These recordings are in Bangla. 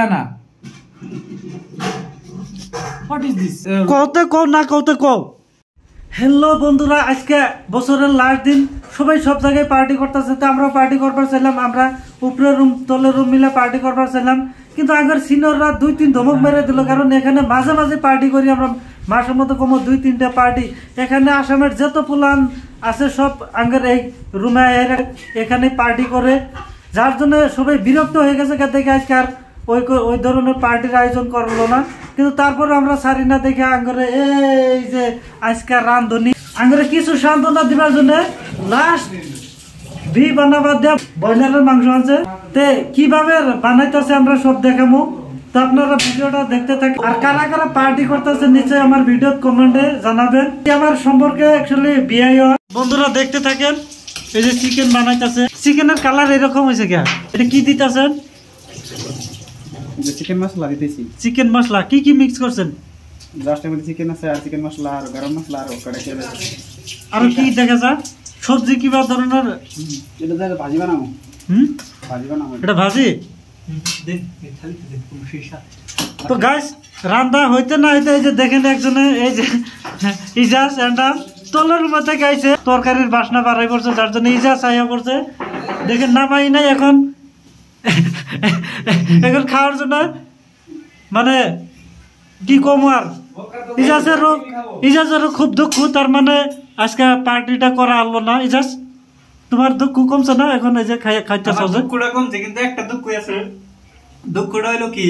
কথা না হোয়াট ইজ দিস কওতে কও না কওতে কও হ্যালো বন্ধুরা আজকে বছরের লাস্ট দিন সবাই সব জায়গায় পার্টি করতেছে তো আমরাও পার্টি করবার চাইলাম আমরা উপরের রুম তলের রুম মিলে পার্টি করবার চাইলাম কিন্তু আগের সিনিয়ররা 2-3 ধমক মেরে দিল কারণ এখানে মাঝে মাঝে পার্টি করি আমরা মাসের মতো কম 2-3টা পার্টি এখানে আসামের যত প্ল্যান আছে সব আগের এই রুমে এখানে পার্টি করে যার জন্য সবাই বিরক্ত হয়ে গেছে দেখে আজকে আর ওই ধরনের পার্টির আয়োজন করলো না কিন্তু তারপরে আমরা সারি না দেখে আঙ্গরে এই যে আজকে রান্ধনি আঙ্গরে কিছু সান্ত্বনা দিবার জন্য লাস্ট ভি বানাবার দেব ব্রয়লারের মাংস আছে তে কিভাবে বানাইতেছে আমরা সব দেখাবো তো আপনারা ভিডিওটা দেখতে থাকুন আর কারা কারা পার্টি করতেছে নিচে আমার ভিডিও কমেন্টে জানাবেন আমার সম্পর্কে অ্যাকচুয়ালি বিয়ে বন্ধুরা দেখতে থাকেন এই যে চিকেন বানাইতেছে চিকেনের কালার এরকম হয়েছে কে এটা কি দিতেছেন চিকেন মশলা দিতেছি চিকেন মশলা কি কি মিক্স করছেন জাস্ট এমনি চিকেন আছে আর চিকেন মশলা আর গরম মশলা আর কড়াই তেল আর কি দেখা যায় সবজি কিবা ধরনের এটা দাদা ভাজি বানাবো ভাজি বানাবো এটা ভাজি তো গাইস রান্না হইতে না হইতে এই যে দেখেন একজনে এই যে ইজাজ এন্ডা তলের মধ্যে গাইছে তরকারির বাসনা বাড়াই পড়ছে যার জন্য ইজাজ আইয়া পড়ছে দেখেন নামাই নাই এখন এখন খাওয়ার জন্য মানে কি কম আর ইজাজেরও খুব দুঃখ তার মানে আজকে পার্টিটা করা হলো না ইজাজ তোমার দুঃখ কমছে না এখন এই যে খাইতেছ দুঃখটা কমছে কিন্তু একটা দুঃখ আছে দুঃখটা হইলো কি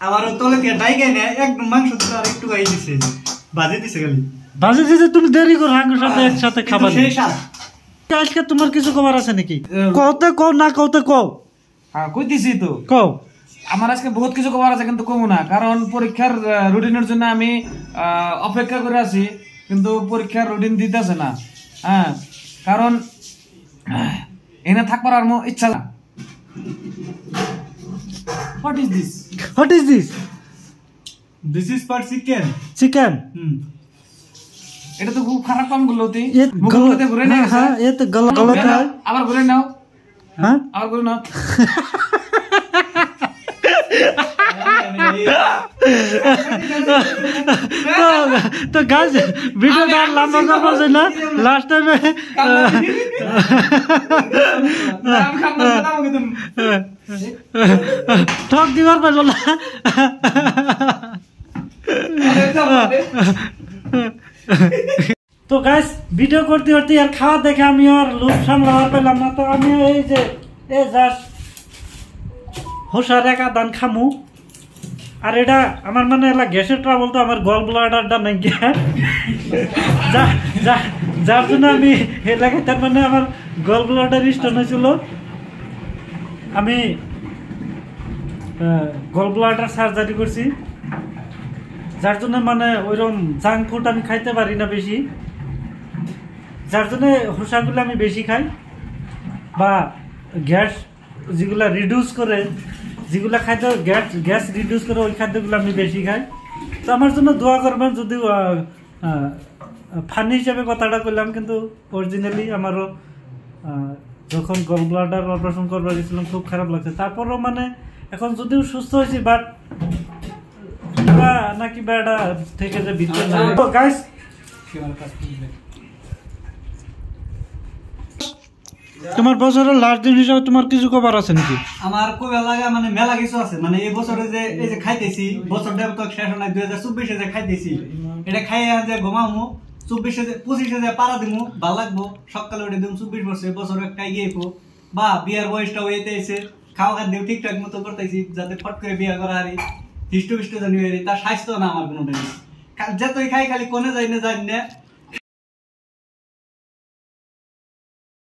আমার তলে কে ডাইগাই না একদম মাংস দিতে আর একটু গাই দিছে ভাজি দিছে খালি ভাজি দিছে তুমি দেরি করো হাঙ্গের সাথে একসাথে খাবার সেই স্বাদ আজকে তোমার কিছু খবর আছে নাকি কওতে কও না কওতে কও হ্যাঁ কইতেছি তো কও আমার আজকে বহুত কিছু খবর আছে কিন্তু কমু না কারণ পরীক্ষার রুটিনের জন্য আমি অপেক্ষা করে আছি কিন্তু পরীক্ষার রুটিন দিতেছে না হ্যাঁ কারণ এনে থাকবার আর ইচ্ছা না what is this this is for chicken এটা তো খুব খারাপ কাম করলো তুই ये মুখগুলোতে ঘুরে নিয়ে हाँ ये तो गलत है আবার ঘুরে নাও हाँ আবার ঘুরে নাও तो गाइस वीडियो डाल लंबा कर पड़े ना लास्ट टाइम ठोक दीवार पर बोला तो गाइस ভিডিও করতে করতে আর খাওয়া দেখে আমি আর লোভ সামলাবার পেলাম না তো আমি এই যে এই জাস্ট হোসার একা দান খামু আর এটা আমার মানে এলা গ্যাসের ট্রাবল তো আমার গল ব্লাডারটা নাই যার জন্য আমি এলাকায় তার মানে আমার গল ব্লাডার স্টোন হয়েছিল আমি গল ব্লাডার সার্জারি করছি যার জন্য মানে ওইরকম জাঙ্ক ফুড আমি খাইতে পারি না বেশি যার জন্য হোসাগুলো আমি বেশি খাই বা গ্যাস যেগুলা রিডিউস করে যেগুলা খাদ্য গ্যাস রিডিউস করে ওই খাদ্যগুলো আমি বেশি খাই তো আমার জন্য দোয়া করবেন যদি ফানি হিসাবে কথাটা করলাম কিন্তু অরিজিনালি আমারও যখন গল ব্লাডার অপারেশন করবার গেছিলাম খুব খারাপ লাগছে তারপরও মানে এখন যদিও সুস্থ হয়েছি বাট নাকি বেড়া থেকে যে ভিতরে গাইস তোমার বছরের লাস্ট দিন হিসাবে তোমার কিছু খবর আছে নাকি আমার কবে লাগা মানে মেলা কিছু আছে মানে এই বছরে যে এই যে খাইতেছি বছরটা তো শেষ হয় 2024 যে খাইতেছি এটা খাইয়া যে ঘুমামু 25 যে পারা দিমু ভালো লাগবো সকালে উঠে দিম 24 বছর বছর একটা গিয়েবো বা বিয়ার বয়সটা হইতে এসে খাওয়া খাদ্য ঠিকঠাক মতো করতেছি যাতে ফট করে বিয়া করা হারি হিষ্ট জানি তার স্বাস্থ্য না আমার কোনো যতই খাই খালি কোনে যাই না